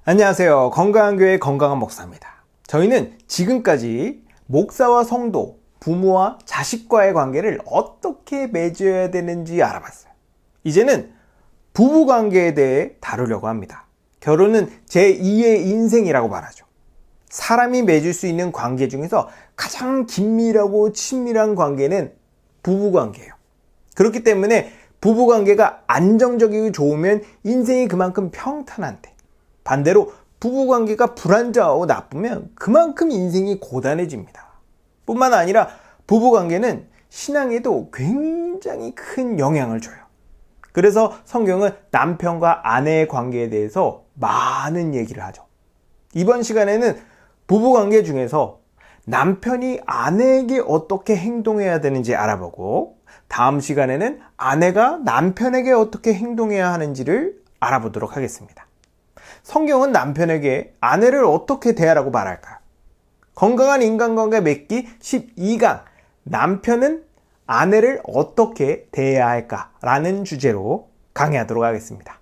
안녕하세요. 건강한 교회 건강한 목사입니다. 저희는 지금까지 목사와 성도, 부모와 자식과의 관계를 어떻게 맺어야 되는지 알아봤어요. 이제는 부부관계에 대해 다루려고 합니다. 결혼은 제2의 인생이라고 말하죠. 사람이 맺을 수 있는 관계 중에서 가장 긴밀하고 친밀한 관계는 부부관계예요. 그렇기 때문에 부부관계가 안정적이고 좋으면 인생이 그만큼 평탄한데, 반대로 부부관계가 불안정하고 나쁘면 그만큼 인생이 고단해집니다. 뿐만 아니라 부부관계는 신앙에도 굉장히 큰 영향을 줘요. 그래서 성경은 남편과 아내의 관계에 대해서 많은 얘기를 하죠. 이번 시간에는 부부관계 중에서 남편이 아내에게 어떻게 행동해야 되는지 알아보고, 다음 시간에는 아내가 남편에게 어떻게 행동해야 하는지를 알아보도록 하겠습니다. 성경은 남편에게 아내를 어떻게 대하라고 말할까요? 건강한 인간관계 맺기 12강, 남편은 아내를 어떻게 대해야 할까라는 주제로 강의하도록 하겠습니다.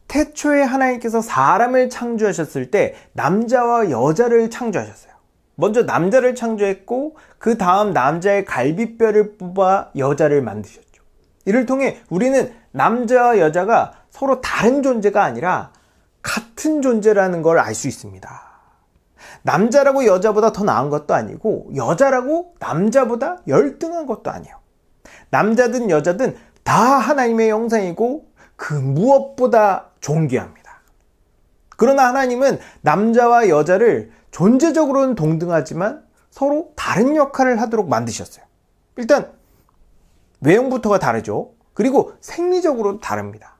태초에 하나님께서 사람을 창조하셨을 때 남자와 여자를 창조하셨어요. 먼저 남자를 창조했고 그 다음 남자의 갈비뼈를 뽑아 여자를 만드셨죠. 이를 통해 우리는 남자와 여자가 서로 다른 존재가 아니라 같은 존재라는 걸 알 수 있습니다. 남자라고 여자보다 더 나은 것도 아니고 여자라고 남자보다 열등한 것도 아니에요. 남자든 여자든 다 하나님의 형상이고 그 무엇보다 존귀합니다. 그러나 하나님은 남자와 여자를 존재적으로는 동등하지만 서로 다른 역할을 하도록 만드셨어요. 일단 외형부터가 다르죠. 그리고 생리적으로도 다릅니다.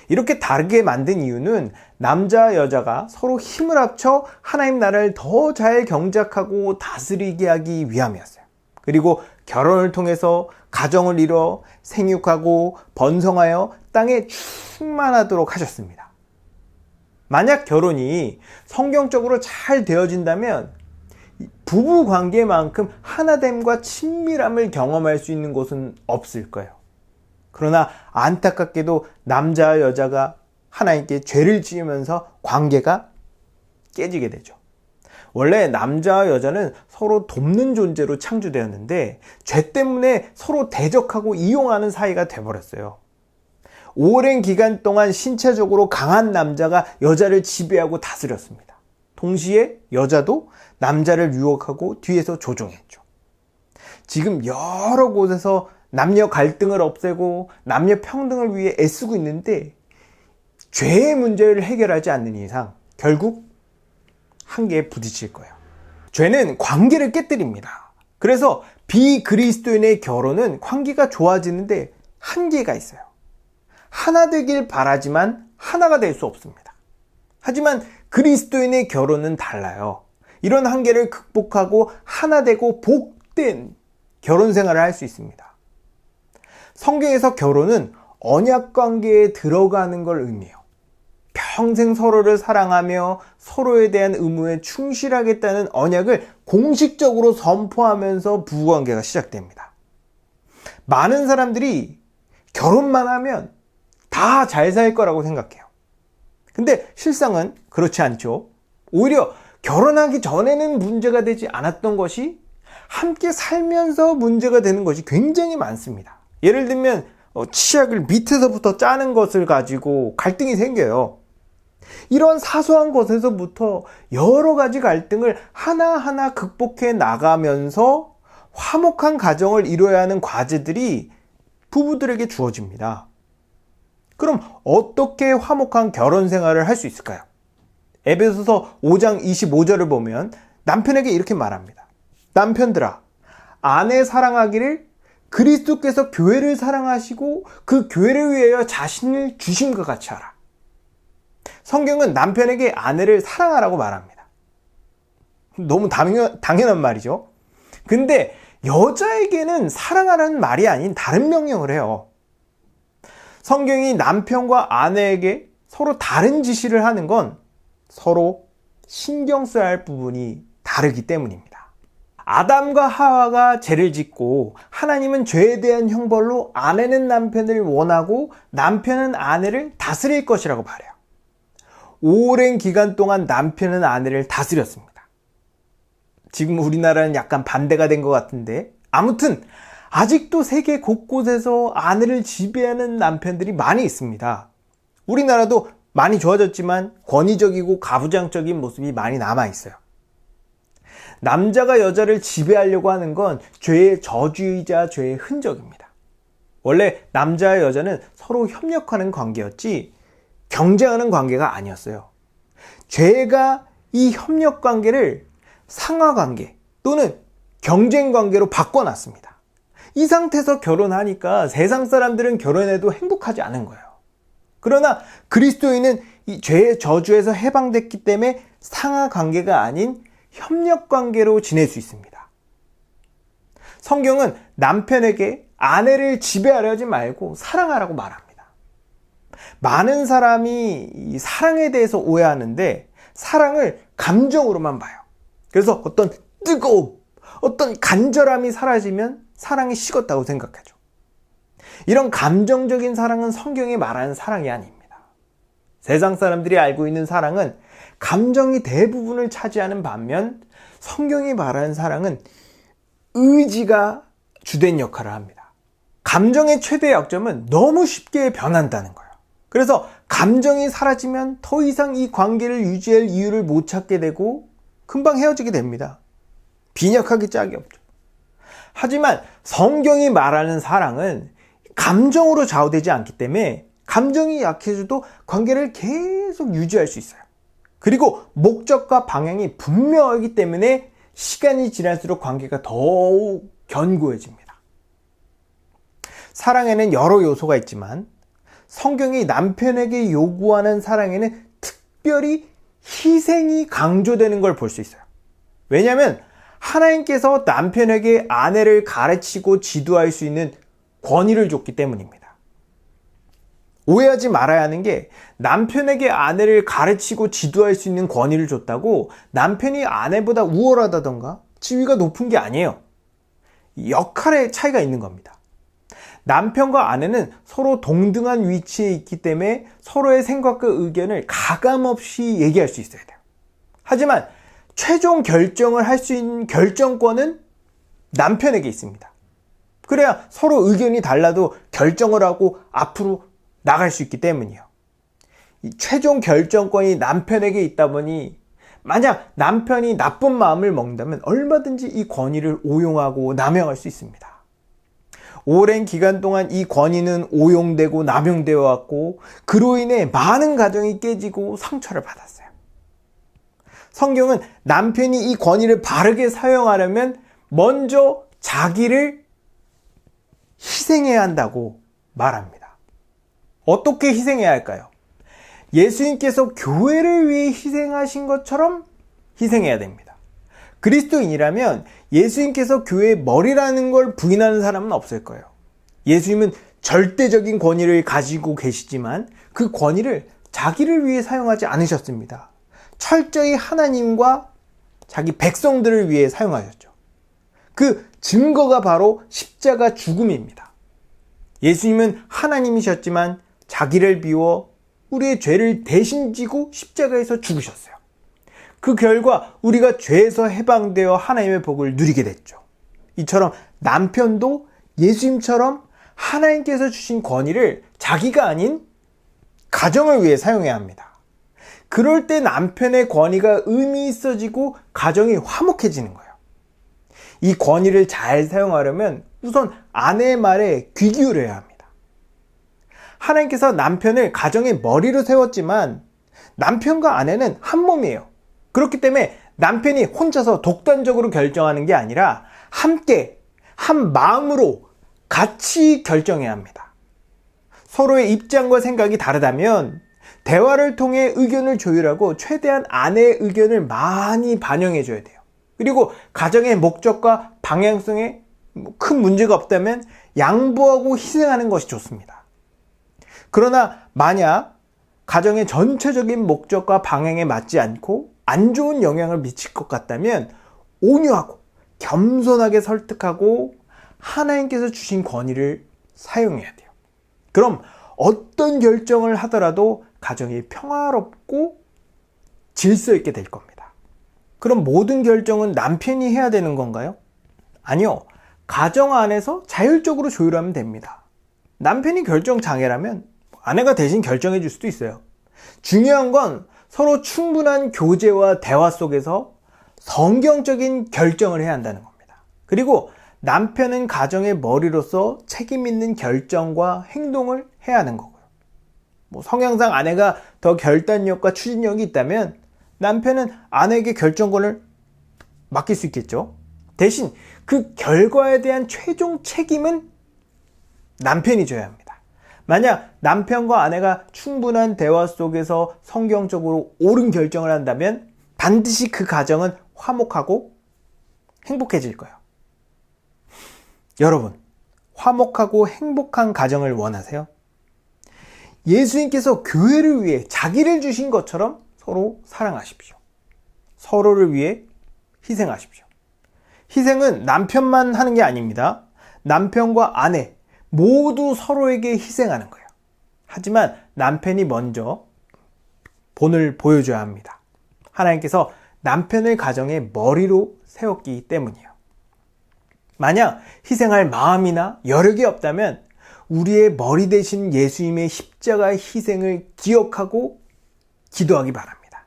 이렇게 다르게 만든 이유는 남자와 여자가 서로 힘을 합쳐 하나님 나라를 더 잘 경작하고 다스리게 하기 위함이었어요. 그리고 결혼을 통해서 가정을 이뤄 생육하고 번성하여 땅에 충만하도록 하셨습니다. 만약 결혼이 성경적으로 잘 되어진다면 부부 관계만큼 하나됨과 친밀함을 경험할 수 있는 곳은 없을 거예요. 그러나 안타깝게도 남자와 여자가 하나님께 죄를 지으면서 관계가 깨지게 되죠. 원래 남자와 여자는 서로 돕는 존재로 창조되었는데 죄 때문에 서로 대적하고 이용하는 사이가 돼버렸어요. 오랜 기간 동안 신체적으로 강한 남자가 여자를 지배하고 다스렸습니다. 동시에 여자도 남자를 유혹하고 뒤에서 조종했죠. 지금 여러 곳에서 남녀 갈등을 없애고 남녀 평등을 위해 애쓰고 있는데 죄의 문제를 해결하지 않는 이상 결국 한계에 부딪힐 거예요. 죄는 관계를 깨뜨립니다. 그래서 비그리스도인의 결혼은 관계가 좋아지는데 한계가 있어요. 하나 되길 바라지만 하나가 될 수 없습니다. 하지만 그리스도인의 결혼은 달라요. 이런 한계를 극복하고 하나 되고 복된 결혼 생활을 할 수 있습니다. 성경에서 결혼은 언약 관계에 들어가는 걸 의미해요. 평생 서로를 사랑하며 서로에 대한 의무에 충실하겠다는 언약을 공식적으로 선포하면서 부부관계가 시작됩니다. 많은 사람들이 결혼만 하면 다 잘 살 거라고 생각해요. 근데 실상은 그렇지 않죠. 오히려 결혼하기 전에는 문제가 되지 않았던 것이 함께 살면서 문제가 되는 것이 굉장히 많습니다. 예를 들면 치약을 밑에서부터 짜는 것을 가지고 갈등이 생겨요. 이런 사소한 것에서부터 여러 가지 갈등을 하나하나 극복해 나가면서 화목한 가정을 이뤄야 하는 과제들이 부부들에게 주어집니다. 그럼 어떻게 화목한 결혼 생활을 할 수 있을까요? 에베소서 5장 25절을 보면 남편에게 이렇게 말합니다. 남편들아, 아내 사랑하기를 그리스도께서 교회를 사랑하시고 그 교회를 위하여 자신을 주신 것 같이 하라. 성경은 남편에게 아내를 사랑하라고 말합니다. 너무 당연한 말이죠. 근데 여자에게는 사랑하라는 말이 아닌 다른 명령을 해요. 성경이 남편과 아내에게 서로 다른 지시를 하는 건 서로 신경 써야 할 부분이 다르기 때문입니다. 아담과 하와가 죄를 짓고 하나님은 죄에 대한 형벌로 아내는 남편을 원하고 남편은 아내를 다스릴 것이라고 말해요. 오랜 기간 동안 남편은 아내를 다스렸습니다. 지금 우리나라는 약간 반대가 된 것 같은데, 아무튼 아직도 세계 곳곳에서 아내를 지배하는 남편들이 많이 있습니다. 우리나라도 많이 좋아졌지만 권위적이고 가부장적인 모습이 많이 남아있어요. 남자가 여자를 지배하려고 하는 건 죄의 저주이자 죄의 흔적입니다. 원래 남자와 여자는 서로 협력하는 관계였지 경쟁하는 관계가 아니었어요. 죄가 이 협력 관계를 상하 관계 또는 경쟁 관계로 바꿔놨습니다. 이 상태에서 결혼하니까 세상 사람들은 결혼해도 행복하지 않은 거예요. 그러나 그리스도인은 이 죄의 저주에서 해방됐기 때문에 상하 관계가 아닌 협력 관계로 지낼 수 있습니다. 성경은 남편에게 아내를 지배하려 하지 말고 사랑하라고 말합니다. 많은 사람이 이 사랑에 대해서 오해하는데 사랑을 감정으로만 봐요. 그래서 어떤 뜨거움, 어떤 간절함이 사라지면 사랑이 식었다고 생각하죠. 이런 감정적인 사랑은 성경이 말하는 사랑이 아닙니다. 세상 사람들이 알고 있는 사랑은 감정이 대부분을 차지하는 반면 성경이 말하는 사랑은 의지가 주된 역할을 합니다. 감정의 최대 약점은 너무 쉽게 변한다는 거예요. 그래서 감정이 사라지면 더 이상 이 관계를 유지할 이유를 못 찾게 되고 금방 헤어지게 됩니다. 빈약하기 짝이 없죠. 하지만 성경이 말하는 사랑은 감정으로 좌우되지 않기 때문에 감정이 약해져도 관계를 계속 유지할 수 있어요. 그리고 목적과 방향이 분명하기 때문에 시간이 지날수록 관계가 더욱 견고해집니다. 사랑에는 여러 요소가 있지만 성경이 남편에게 요구하는 사랑에는 특별히 희생이 강조되는 걸 볼 수 있어요. 왜냐하면 하나님께서 남편에게 아내를 가르치고 지도할 수 있는 권위를 줬기 때문입니다. 오해하지 말아야 하는 게 남편에게 아내를 가르치고 지도할 수 있는 권위를 줬다고 남편이 아내보다 우월하다던가 지위가 높은 게 아니에요. 역할의 차이가 있는 겁니다. 남편과 아내는 서로 동등한 위치에 있기 때문에 서로의 생각과 의견을 가감없이 얘기할 수 있어야 돼요. 하지만 최종 결정을 할 수 있는 결정권은 남편에게 있습니다. 그래야 서로 의견이 달라도 결정을 하고 앞으로 나갈 수 있기 때문이에요. 이 최종 결정권이 남편에게 있다 보니 만약 남편이 나쁜 마음을 먹는다면 얼마든지 이 권위를 오용하고 남용할 수 있습니다. 오랜 기간 동안 이 권위는 오용되고 남용되어 왔고 그로 인해 많은 가정이 깨지고 상처를 받았어요. 성경은 남편이 이 권위를 바르게 사용하려면 먼저 자기를 희생해야 한다고 말합니다. 어떻게 희생해야 할까요? 예수님께서 교회를 위해 희생하신 것처럼 희생해야 됩니다. 그리스도인이라면 예수님께서 교회의 머리라는 걸 부인하는 사람은 없을 거예요. 예수님은 절대적인 권위를 가지고 계시지만 그 권위를 자기를 위해 사용하지 않으셨습니다. 철저히 하나님과 자기 백성들을 위해 사용하셨죠. 그 증거가 바로 십자가 죽음입니다. 예수님은 하나님이셨지만 자기를 비워 우리의 죄를 대신 지고 십자가에서 죽으셨어요. 그 결과 우리가 죄에서 해방되어 하나님의 복을 누리게 됐죠. 이처럼 남편도 예수님처럼 하나님께서 주신 권위를 자기가 아닌 가정을 위해 사용해야 합니다. 그럴 때 남편의 권위가 의미 있어지고 가정이 화목해지는 거예요. 이 권위를 잘 사용하려면 우선 아내의 말에 귀 기울여야 합니다. 하나님께서 남편을 가정의 머리로 세웠지만 남편과 아내는 한 몸이에요. 그렇기 때문에 남편이 혼자서 독단적으로 결정하는 게 아니라 함께 한 마음으로 같이 결정해야 합니다. 서로의 입장과 생각이 다르다면 대화를 통해 의견을 조율하고 최대한 아내의 의견을 많이 반영해 줘야 돼요. 그리고 가정의 목적과 방향성에 큰 문제가 없다면 양보하고 희생하는 것이 좋습니다. 그러나 만약 가정의 전체적인 목적과 방향에 맞지 않고 안 좋은 영향을 미칠 것 같다면 온유하고 겸손하게 설득하고 하나님께서 주신 권위를 사용해야 돼요. 그럼 어떤 결정을 하더라도 가정이 평화롭고 질서 있게 될 겁니다. 그럼 모든 결정은 남편이 해야 되는 건가요? 아니요. 가정 안에서 자율적으로 조율하면 됩니다. 남편이 결정 장애라면 아내가 대신 결정해 줄 수도 있어요. 중요한 건 서로 충분한 교제와 대화 속에서 성경적인 결정을 해야 한다는 겁니다. 그리고 남편은 가정의 머리로서 책임 있는 결정과 행동을 해야 하는 거고요. 성향상 아내가 더 결단력과 추진력이 있다면 남편은 아내에게 결정권을 맡길 수 있겠죠. 대신 그 결과에 대한 최종 책임은 남편이 져야 합니다. 만약 남편과 아내가 충분한 대화 속에서 성경적으로 옳은 결정을 한다면 반드시 그 가정은 화목하고 행복해질 거예요. 여러분, 화목하고 행복한 가정을 원하세요? 예수님께서 교회를 위해 자기를 주신 것처럼 서로 사랑하십시오. 서로를 위해 희생하십시오. 희생은 남편만 하는 게 아닙니다. 남편과 아내 모두 서로에게 희생하는 거예요. 하지만 남편이 먼저 본을 보여줘야 합니다. 하나님께서 남편을 가정의 머리로 세웠기 때문이에요. 만약 희생할 마음이나 여력이 없다면 우리의 머리 대신 예수님의 십자가의 희생을 기억하고 기도하기 바랍니다.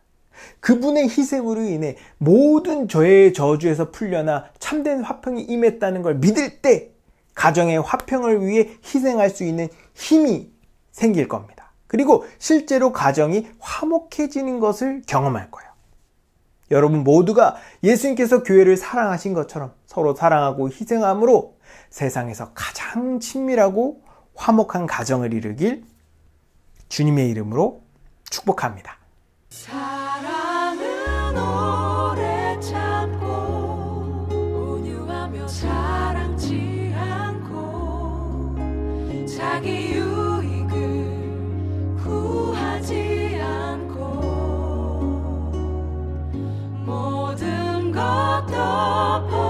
그분의 희생으로 인해 모든 죄의 저주에서 풀려나 참된 화평이 임했다는 걸 믿을 때 가정의 화평을 위해 희생할 수 있는 힘이 생길 겁니다. 그리고 실제로 가정이 화목해지는 것을 경험할 거예요. 여러분 모두가 예수님께서 교회를 사랑하신 것처럼 서로 사랑하고 희생함으로 세상에서 가장 친밀하고 화목한 가정을 이루길 주님의 이름으로 축복합니다. 사랑은 오래 참고 온유하며 사랑지 않고 자기